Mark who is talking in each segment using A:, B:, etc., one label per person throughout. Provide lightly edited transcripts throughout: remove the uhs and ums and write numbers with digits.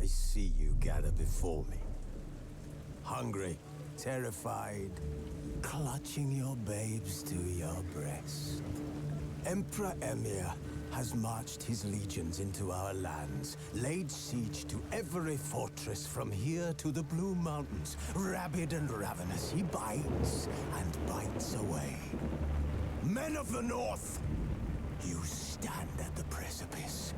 A: see you gather before me. Hungry, terrified, clutching your babes to your breast. Emperor Emhyr has marched his legions into our lands, laid siege to every fortress from here to the Blue Mountains. Rabid and ravenous, he bites and bites away. Men of the North, you stand at the precipice.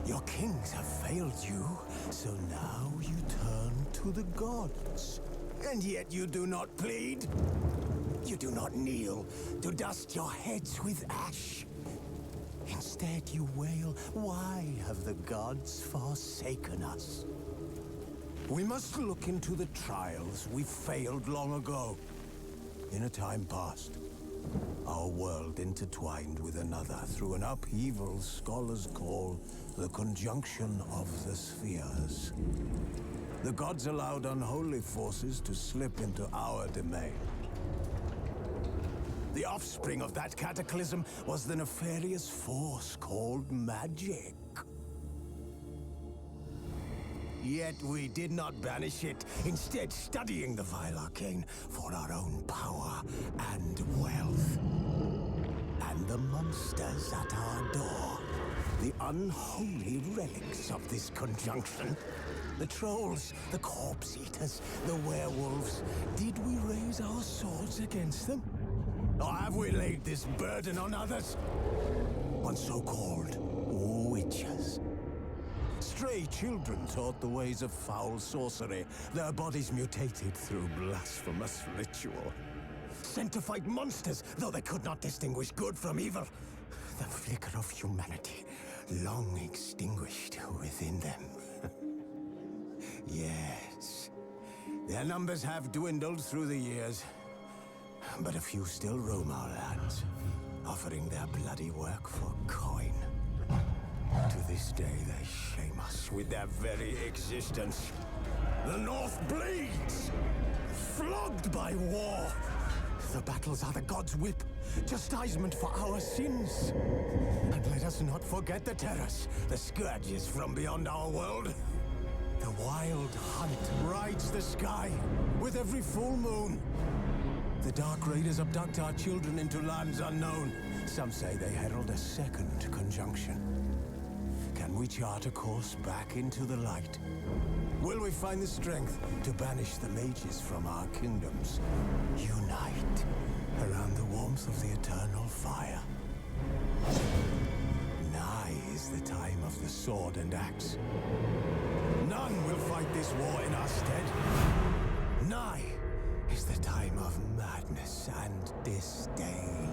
A: Your kings have failed you, so now you turn to the gods. And yet you do not plead. You do not kneel to dust your heads with ash. Instead you wail, why have the gods forsaken us? We must look into the trials we failed long ago. In a time past, our world intertwined with another through an upheaval scholars call the conjunction of the spheres. The gods allowed unholy forces to slip into our domain. The offspring of that cataclysm was the nefarious force called magic. Yet we did not banish it, instead studying the vile arcane for our own power and wealth. And the monsters at our door, the unholy relics of this conjunction. The trolls, the corpse eaters, the werewolves. Did we raise our swords against them? Or have we laid this burden on others? On so-called witches. Stray children taught the ways of foul sorcery, their bodies mutated through blasphemous ritual. Sent to fight monsters, though they could not distinguish good from evil. The flicker of humanity, long extinguished within them. Yes, their numbers have dwindled through the years, but a few still roam our lands, offering their bloody work for coin. To this day, they shame us with their very existence. The North bleeds, flogged by war. The battles are the gods' whip, chastisement for our sins. And let us not forget the terrors, the scourges from beyond our world. The wild hunt rides the sky with every full moon. The Dark Raiders abduct our children into lands unknown. Some say they herald a second conjunction. Can we chart a course back into the light? Will we find the strength to banish the mages from our kingdoms? Unite around the warmth of the eternal fire. Nigh is the time of the sword and axe. None will fight this war in our stead. Nigh is the time of madness and disdain.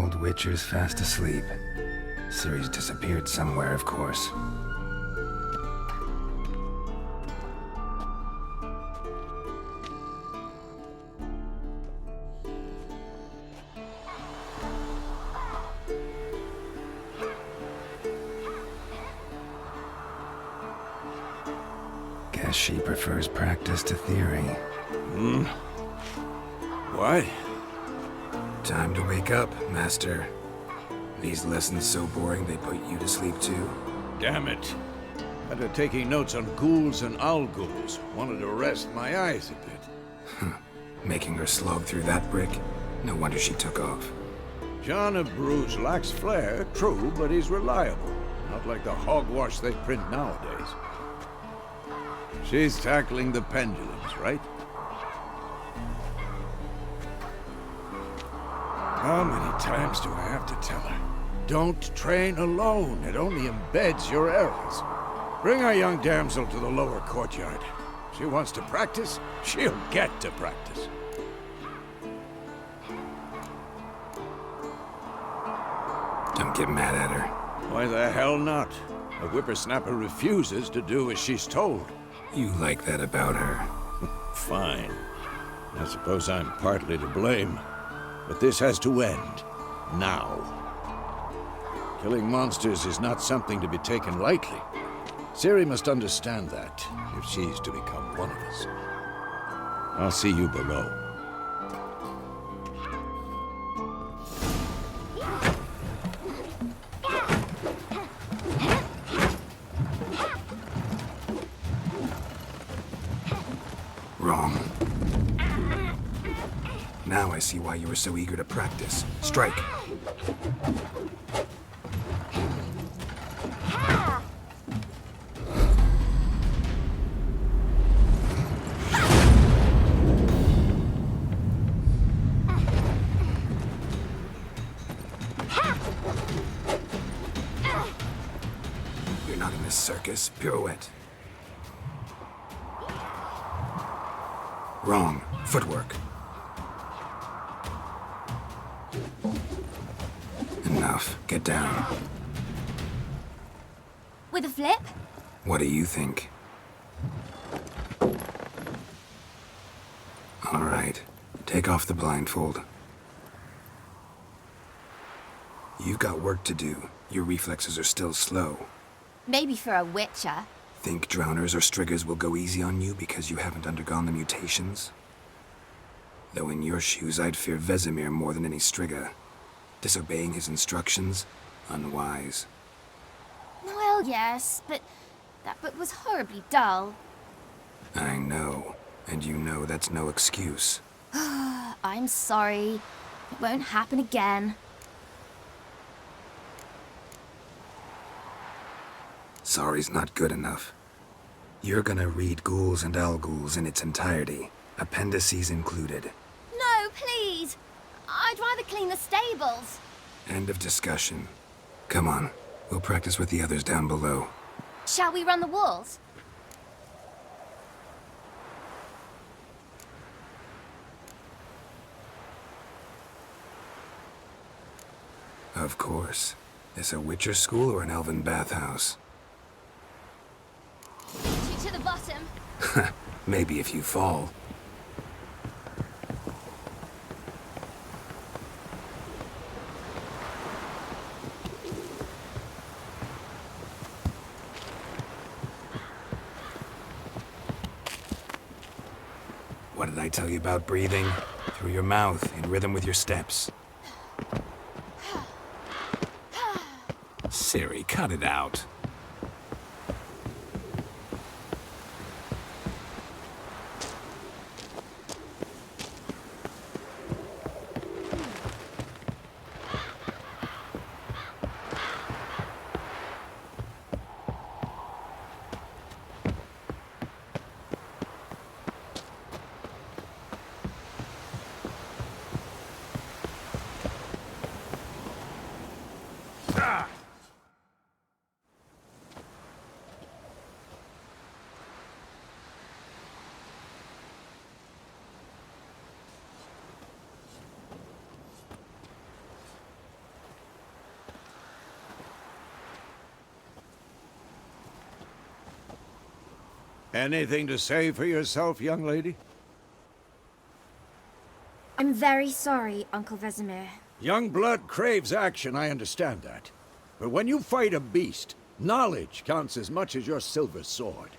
B: old Witcher's fast asleep. Ciri's disappeared somewhere, of course. Guess she prefers practice to theory.
C: What?
B: Time to wake up, Master. These lessons so boring they put you to sleep too.
C: Damn it. After taking notes on ghouls and owl-ghouls, wanted to rest my eyes a bit.
B: Making her slog through that brick? No wonder she took off.
C: John of Bruges lacks flair, true, but he's reliable. Not like the hogwash they print nowadays. She's tackling the pendulums, right? How many times do I have to tell her? Don't train alone. It only embeds your errors. Bring our young damsel to the lower courtyard. She wants to practice, she'll get to practice.
B: Don't get mad at her.
C: Why the hell not? A whippersnapper refuses to do as she's told.
B: You like that about her.
C: Fine. I suppose I'm partly to blame. But this has to end. Now. Killing monsters is not something to be taken lightly. Ciri must understand that, if she's to become one of us. I'll see you below.
B: Wrong. Now I see why you were so eager to practice. Strike. You're not in this circus. Pirouette. Wrong. Footwork. Enough. Get down.
D: With a flip?
B: What do you think? All right. Take off the blindfold. You've got work to do. Your reflexes are still slow.
D: Maybe for a witcher.
B: Think drowners or striggers will go easy on you because you haven't undergone the mutations? Though in your shoes, I'd fear Vesemir more than any strigger. Disobeying his instructions? Unwise.
D: Well, yes, but that book was horribly dull.
B: I know. And you know that's no excuse.
D: I'm sorry. It won't happen again.
B: Sorry's not good enough. You're gonna read Ghouls and Owl-Ghouls in its entirety, appendices included.
D: No, please! I'd rather clean the stables.
B: End of discussion. Come on, we'll practice with the others down below.
D: Shall we run the walls?
B: Of course. This a Witcher school or an elven bathhouse?
D: To the bottom.
B: Maybe if you fall. What did I tell you about breathing? Through your mouth, in rhythm with your steps. Ciri, cut it out.
C: Anything to say for yourself, young lady?
D: I'm very sorry, Uncle Vesemir.
C: Young blood craves action, I understand that. But when you fight a beast, knowledge counts as much as your silver sword.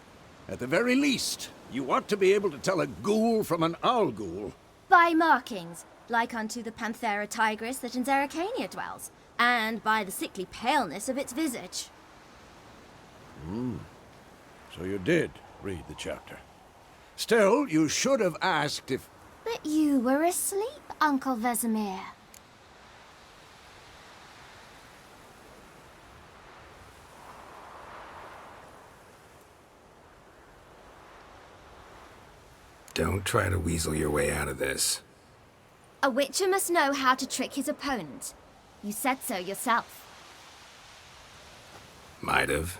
C: At the very least, you ought to be able to tell a ghoul from an owl ghoul.
D: By markings, like unto the Panthera tigris that in Zerrikania dwells, and by the sickly paleness of its visage.
C: So you did read the chapter. Still, you should have asked if...
D: But you were asleep, Uncle Vesemir.
B: Don't try to weasel your way out of this.
D: A witcher must know how to trick his opponent. You said so yourself.
B: Might have.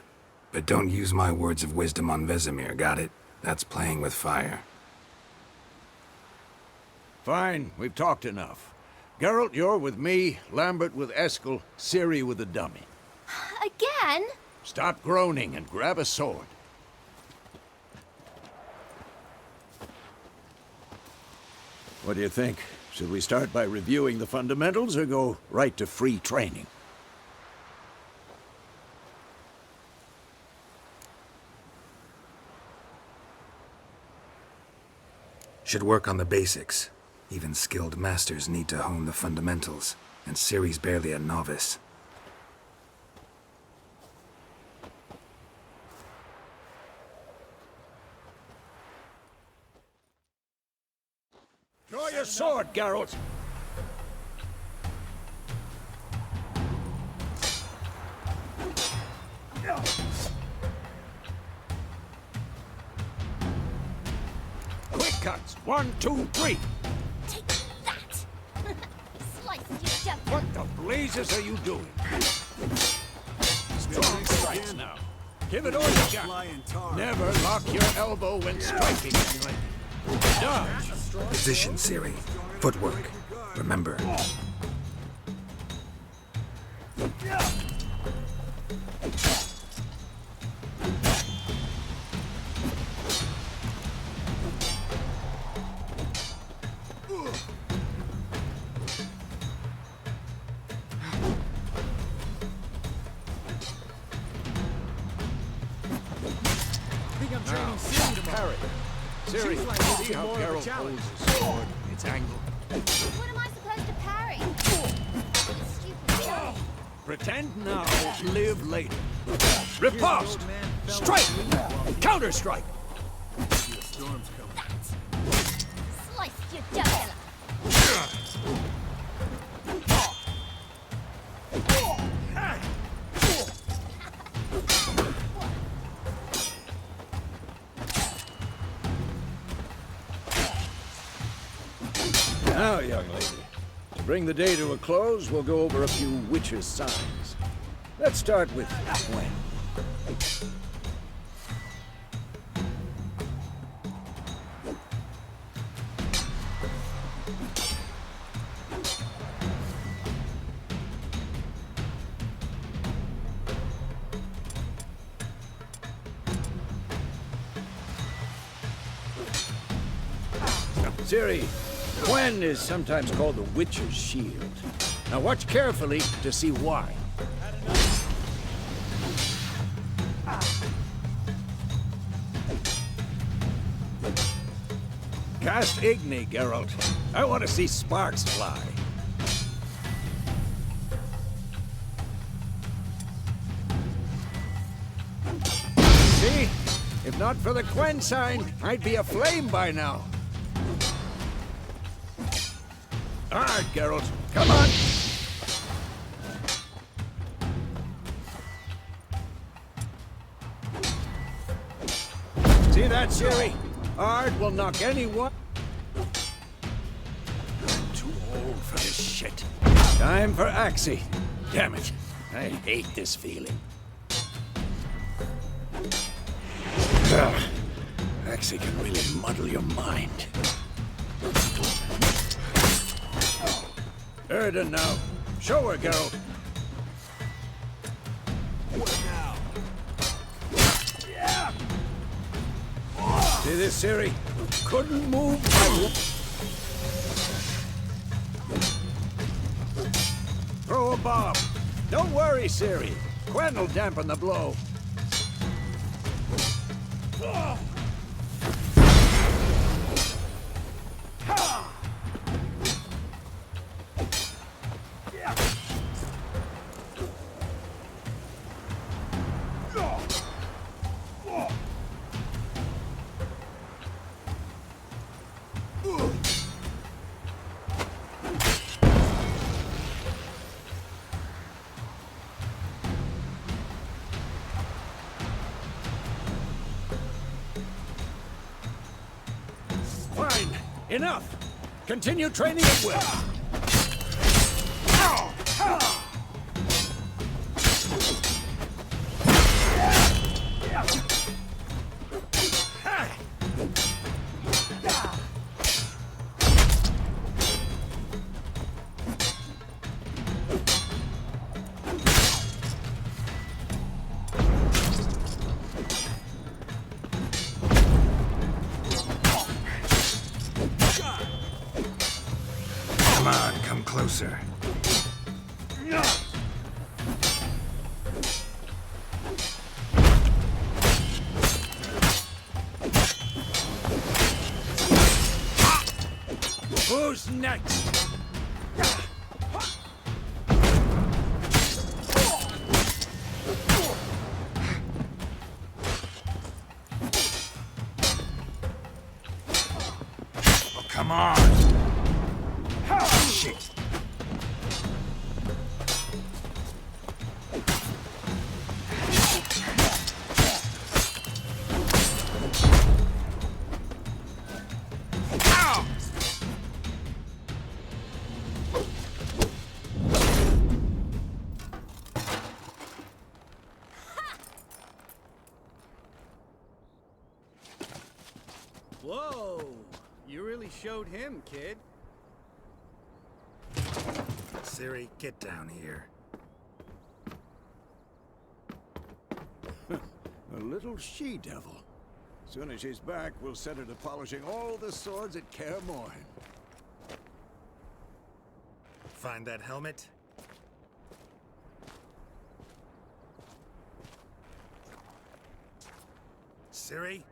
B: But don't use my words of wisdom on Vesemir, got it? That's playing with fire.
C: Fine, we've talked enough. Geralt, you're with me, Lambert with Eskel, Ciri with the dummy.
D: Again?
C: Stop groaning and grab a sword. What do you think? Should we start by reviewing the fundamentals or go right to free training?
B: Should work on the basics. Even skilled masters need to hone the fundamentals, and Ciri's barely a novice.
C: Draw your sword, Geralt! Quick cuts! 1, 2, 3!
D: Take that! Slice you down.
C: What the blazes are you doing? Strong strikes now. Give it all you got. Never lock your elbow when striking. Dodge!
B: Position, Ciri. Footwork. Remember.
C: Parry. Ciri, see how Geralt holds his sword, its angle.
D: What am I supposed to parry? Stupid guy.
C: Pretend now, live later. Riposte! Strike! Counter-strike!
D: Slice you down.
C: Now, young lady, to bring the day to a close, we'll go over a few witches' signs. Let's start with Gwen. Ciri, Gwen is sometimes called the Witcher's Shield. Now watch carefully to see why. Cast Igni, Geralt. I want to see sparks fly. See? If not for the Gwen sign, I'd be aflame by now. All right, Geralt. Come on! See that, Ciri? Ard will knock anyone... I'm too old for this shit. Time for Axii. Damn it. I hate this feeling. Axii can really muddle your mind. Erden now. Show her, Geralt. What now? Yeah. See this, Ciri? Couldn't move. Throw a bomb. Don't worry, Ciri. Quen will dampen the blow. Fine. Enough. Continue training at will.
B: Come on, come closer.
C: Who's next?
B: Oh, come on! Shit!
E: Whoa! You really showed him, kid.
B: Ciri, get down here.
C: A little she-devil. Soon as she's back, we'll set her to polishing all the swords at Kaer Morhen.
B: Find that helmet? Ciri?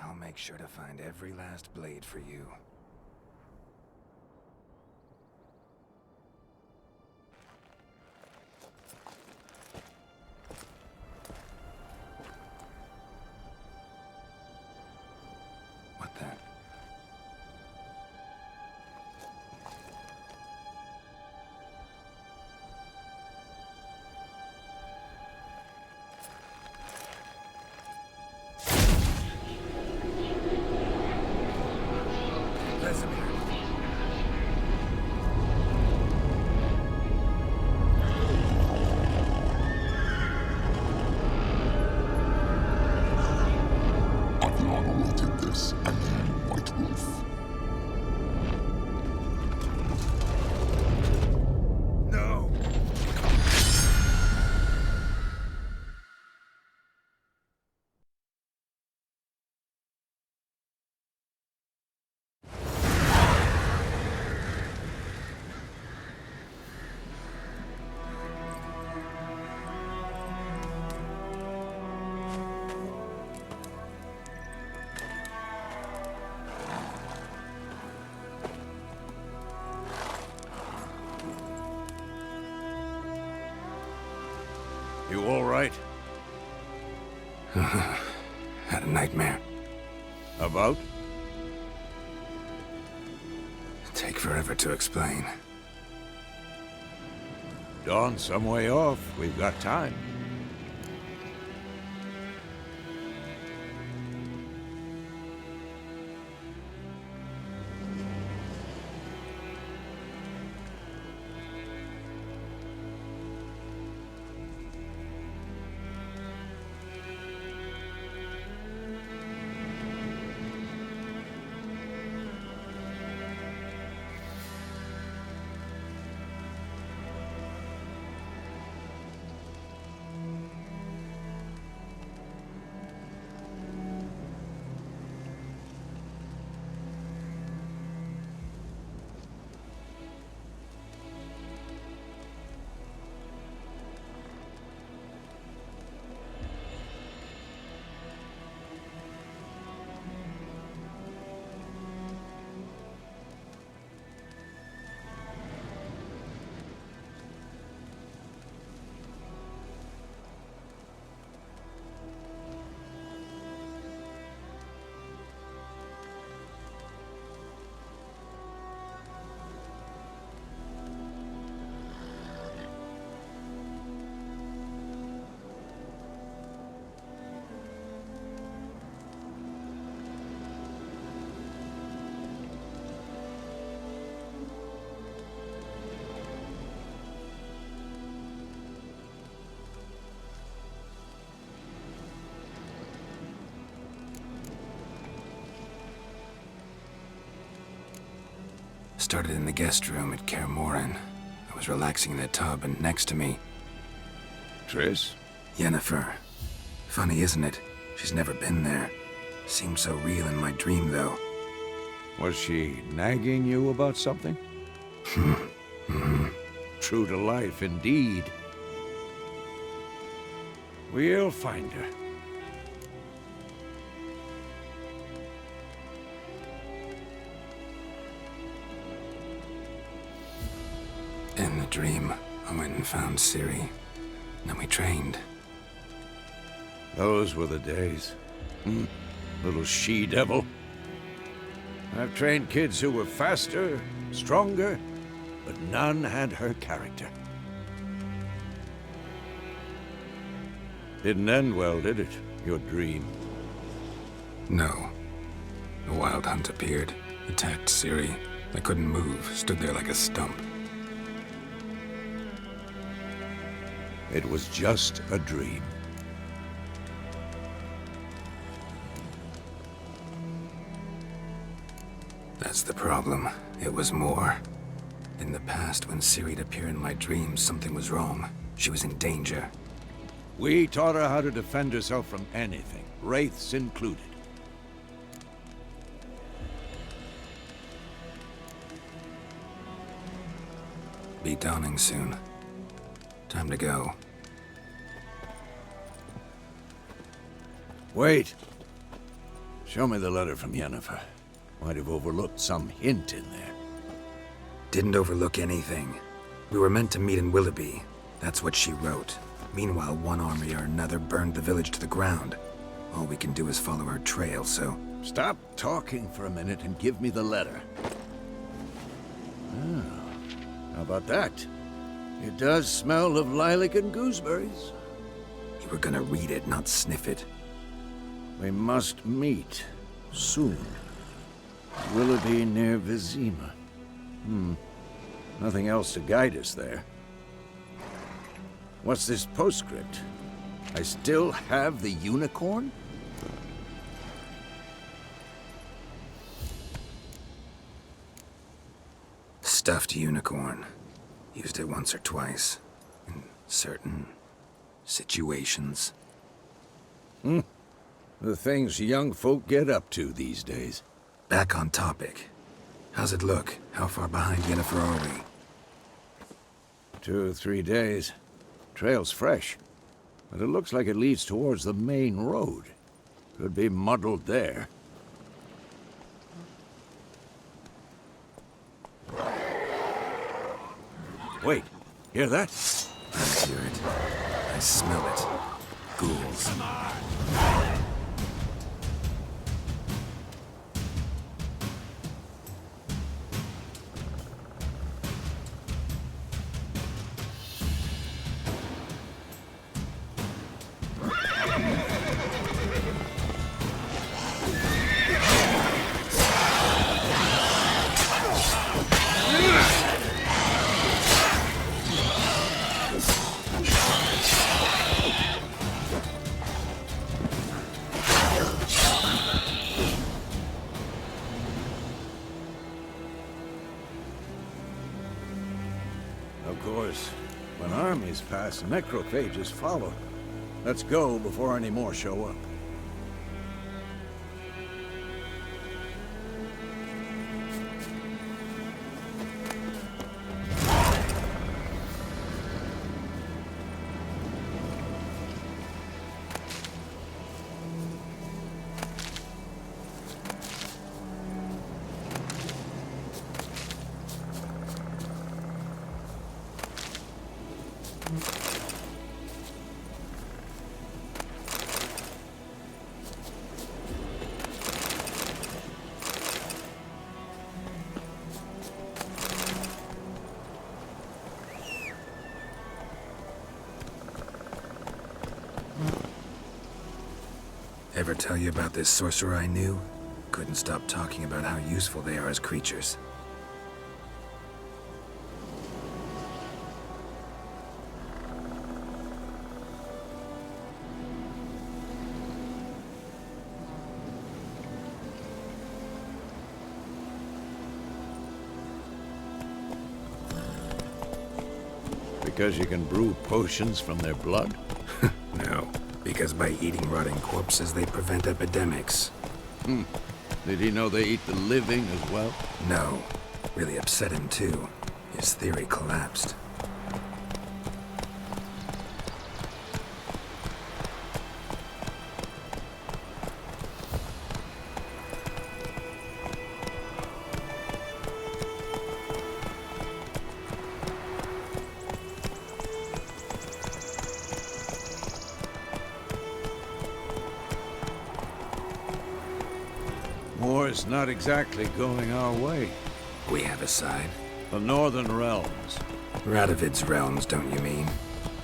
B: I'll make sure to find every last blade for you. What the? Vesemir.
F: Adriana will take this, and then White Wolf.
B: No!
C: You all right?
B: Had a nightmare.
C: About?
B: Take forever to explain.
C: Dawn's some way off. We've got time.
B: Started in the guest room at Kaer Morhen. I was relaxing in the tub, and next to me,
C: Triss?
B: Yennefer. Funny, isn't it? She's never been there. Seemed so real in my dream, though.
C: Was she nagging you about something? True to life, indeed. We'll find her.
B: In the dream, I went and found Ciri. Then we trained.
C: Those were the days. Little she-devil. I've trained kids who were faster, stronger, but none had her character. Didn't end well, did it? Your dream?
B: No. The Wild Hunt appeared, attacked Ciri. I couldn't move, stood there like a stump.
C: It was just a dream.
B: That's the problem. It was more. In the past, when Ciri'd appear in my dreams, something was wrong. She was in danger.
C: We taught her how to defend herself from anything, wraiths included.
B: Be dawning soon. Time to go.
C: Wait. Show me the letter from Yennefer. Might have overlooked some hint in there.
B: Didn't overlook anything. We were meant to meet in Willoughby. That's what she wrote. Meanwhile, one army or another burned the village to the ground. All we can do is follow her trail, so...
C: Stop talking for a minute and give me the letter. How about that? It does smell of lilac and gooseberries.
B: You were gonna read it, not sniff it.
C: We must meet. Soon. Willoughby near Vizima. Nothing else to guide us there. What's this postscript? I still have the unicorn?
B: Stuffed unicorn. Used it once or twice. In certain... situations.
C: The things young folk get up to these days.
B: Back on topic. How's it look? How far behind Yennefer are we?
C: 2 or 3 days. Trail's fresh, but it looks like it leads towards the main road. Could be muddled there. Wait, hear that?
B: I hear it. I smell it. Ghouls.
C: Of course, when armies pass, necrophages follow. Let's go before any more show up.
B: Ever tell you about this sorcerer I knew? Couldn't stop talking about how useful they are as creatures.
C: Because you can brew potions from their blood?
B: No, because by eating rotting corpses, they prevent epidemics.
C: Did he know they eat the living as well?
B: No. Really upset him, too. His theory collapsed.
C: War's not exactly going our way.
B: We have a side.
C: The Northern Realms.
B: Radovid's realms, don't you mean?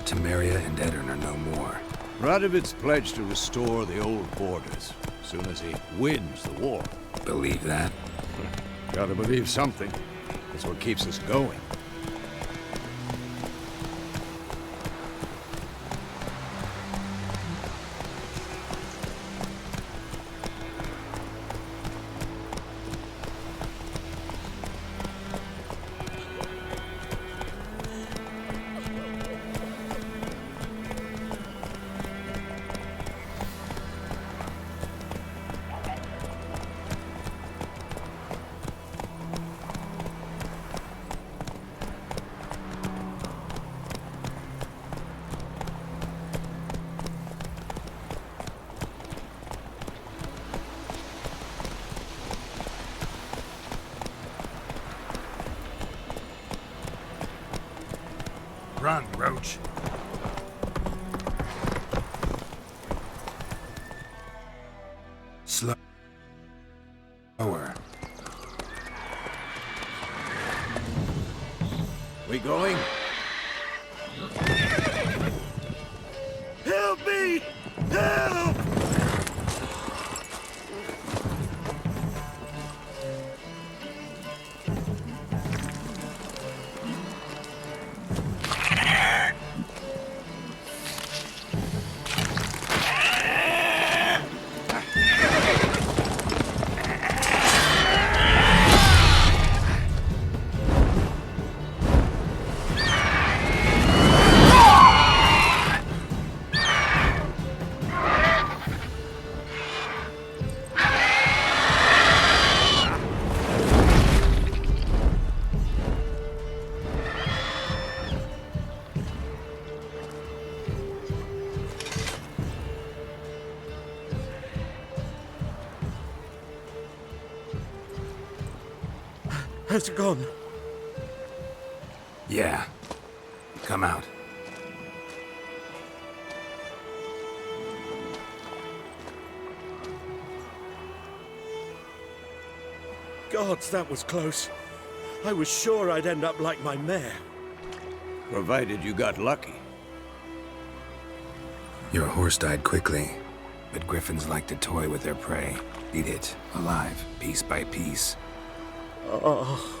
B: Temeria and Edirn are no more.
C: Radovid's pledged to restore the old borders, as soon as he wins the war.
B: Believe that?
C: Gotta believe something. That's what keeps us going.
B: Run, Roach. Slower.
C: We going? Help me! Help!
E: Has it gone?
B: Yeah. Come out.
E: Gods, that was close. I was sure I'd end up like my mare.
C: Provided you got lucky.
B: Your horse died quickly, but griffins like to toy with their prey. Eat it, alive, piece by piece.
E: Oh.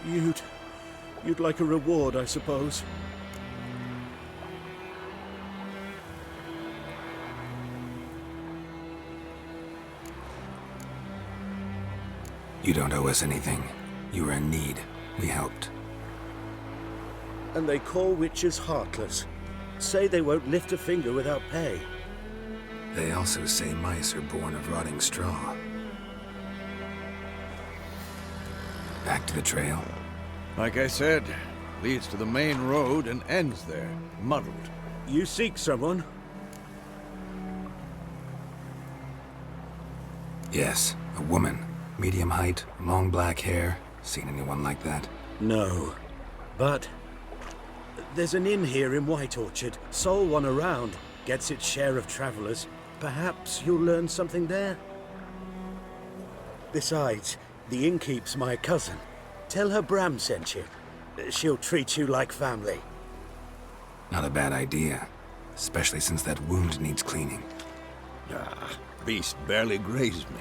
E: You'd like a reward, I suppose.
B: You don't owe us anything. You were in need. We helped.
E: And they call witches heartless. Say they won't lift a finger without pay.
B: They also say mice are born of rotting straw. Back to the trail.
C: Like I said, leads to the main road and ends there, muddled.
E: You seek someone?
B: Yes, a woman. Medium height, long black hair. Seen anyone like that?
E: No. But there's an inn here in White Orchard. Sole one around. Gets its share of travelers. Perhaps you'll learn something there? Besides, the innkeep's my cousin. Tell her Bram sent you. She'll treat you like family.
B: Not a bad idea. Especially since that wound needs cleaning.
C: Ah, beast barely grazed me.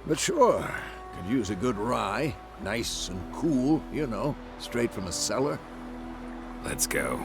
C: But sure, could use a good rye. Nice and cool, you know, straight from a cellar.
B: Let's go.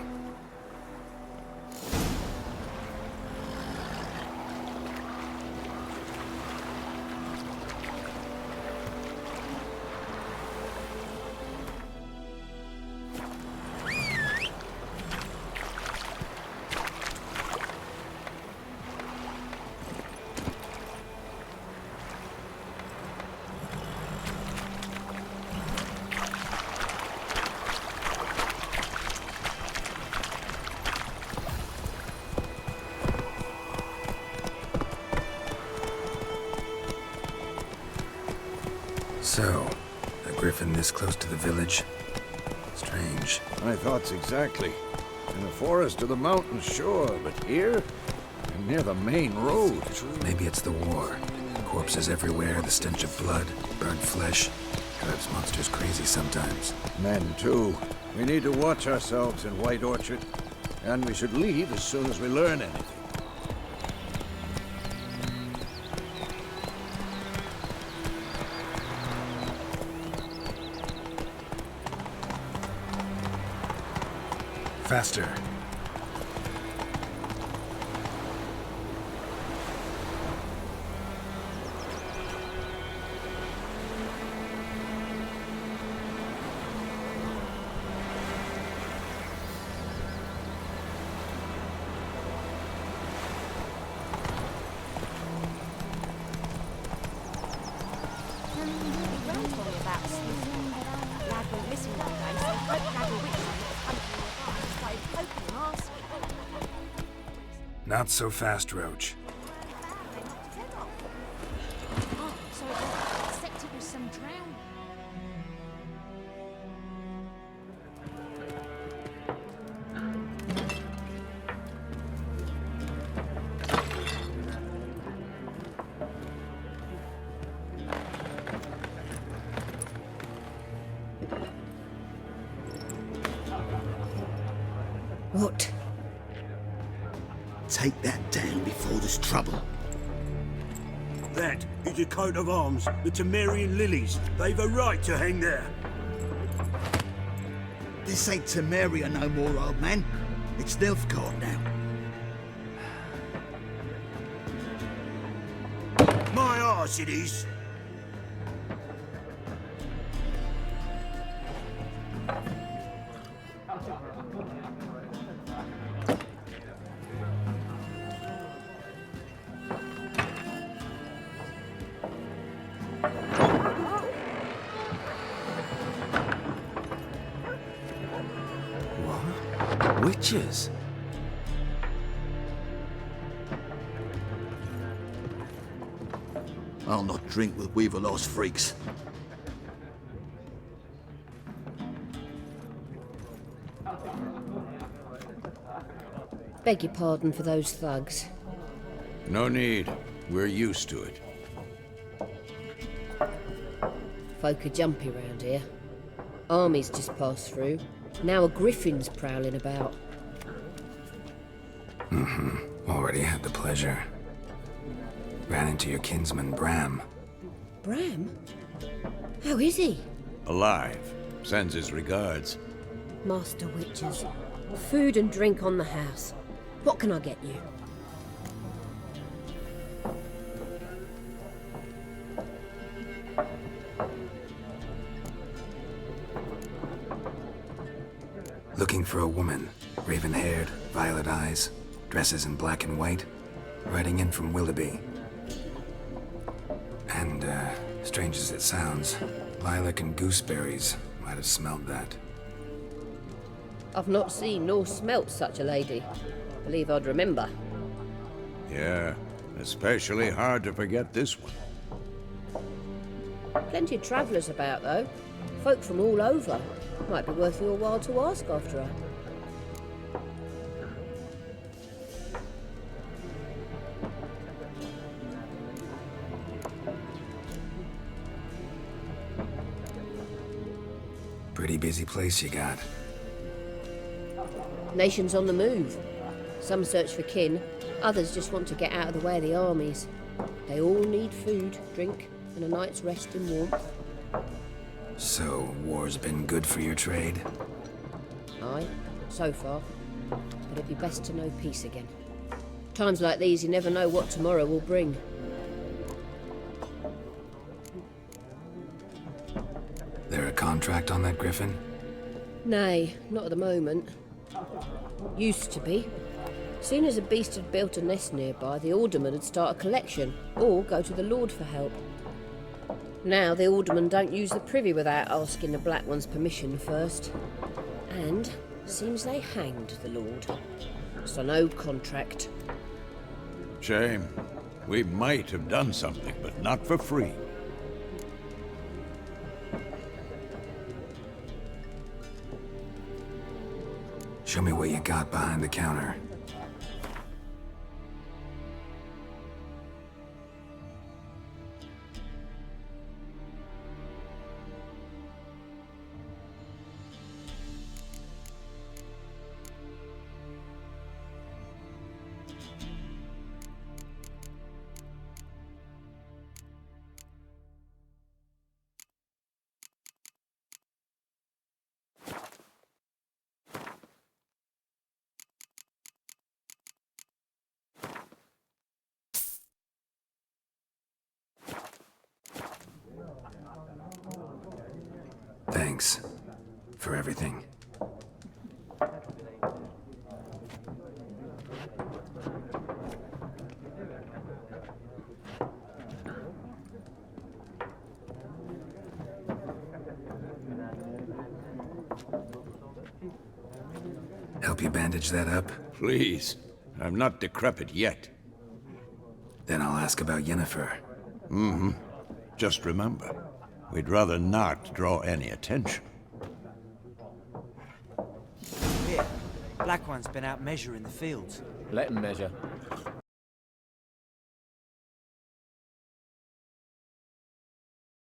B: So, a griffin this close to the village? Strange.
C: My thoughts exactly. In the forest or the mountains, sure, but here? And near the main road.
B: Maybe it's the war. Corpses everywhere, the stench of blood, burnt flesh. Drives monsters crazy sometimes.
C: Men, too. We need to watch ourselves in White Orchard. And we should leave as soon as we learn anything.
B: Faster. Not so fast, Roach.
G: Oh, so it accepted with some drown.
H: What? Take that down before there's trouble.
E: That is a coat of arms, the Temerian lilies. They've a right to hang there.
H: This ain't Temeria no more, old man. It's Nilfgaard now.
E: My arse it is.
A: Witches?
H: I'll not drink with Weaverlaw's freaks.
I: Beg your pardon for those thugs.
C: No need. We're used to it.
I: Folk are jumpy round here. Armies just passed through. Now a griffin's prowling about.
B: Already had the pleasure. Ran into your kinsman, Bram.
I: Bram? How is he?
C: Alive. Sends his regards.
I: Master Witches. Food and drink on the house. What can I get you?
B: Looking for a woman. Raven-haired, violet eyes, dresses in black and white. Riding in from Willoughby. And, strange as it sounds, lilac and gooseberries might have smelled that.
I: I've not seen nor smelt such a lady. Believe I'd remember.
C: Yeah, especially hard to forget this one.
I: Plenty of travellers about, though. Folk from all over. Might be worth your while to ask after her.
B: Pretty busy place you got.
I: Nations on the move. Some search for kin, others just want to get out of the way of the armies. They all need food, drink, and a night's rest in warmth.
B: So, war's been good for your trade?
I: Aye, so far. But it'd be best to know peace again. Times like these, you never know what tomorrow will bring.
B: There a contract on that griffin?
I: Nay, not at the moment. Used to be. Soon as a beast had built a nest nearby, the alderman would start a collection, or go to the Lord for help. Now the aldermen don't use the privy without asking the Black One's permission first. And seems they hanged the Lord. So no contract.
C: Shame. We might have done something, but not for free.
B: Show me what you got behind the counter. Thanks for everything. Help you bandage that up?
C: Please. I'm not decrepit yet.
B: Then I'll ask about Yennefer.
C: Just remember, we'd rather not draw any attention.
J: Here, Black One's been out measuring the fields.
K: Let him measure.